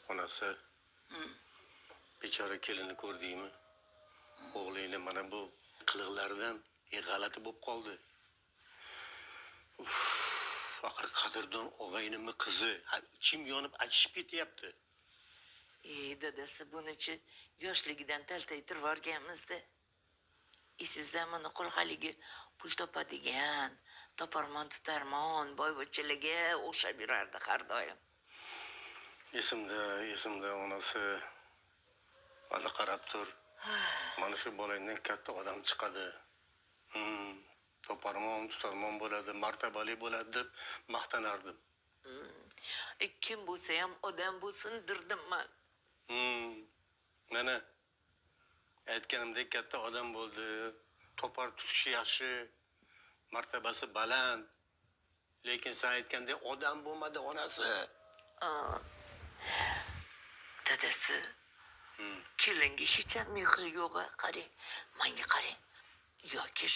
Onasi bechora kelini ko'rdingmi? O'g'lingni mana bu qiliqlaridan g'alati bo'lib qoldi. Faqir qadrdon og'aynimni qizi, ichim yonib achishib ketyapti. Dadasi bunichi yoshligidan taltaytirib yuborganmizda. Sizlar mana qo'l haligi pul topadigan, toparmon tutarmon, boyvachchalarga o'xshab yurardi har doim. Esimda onasi. Mana qarab tur. Mana shu bolangdan katta odam chiqadi. Toparmon, tutarmon bo'ladi, martabali bo'ladi deb maqtanardim. Kim bo'lsa ham odam bo'lsin dirdim man. Mana aytganimdek katta odam bo'ldi. Topar tutishi yaxshi, martabasi baland. Lekin sen aytgandek odam bo'lmadi onasi. Dadasi, kelinga hech ham mehri yo'q, qarang. Menga qarang. Yoki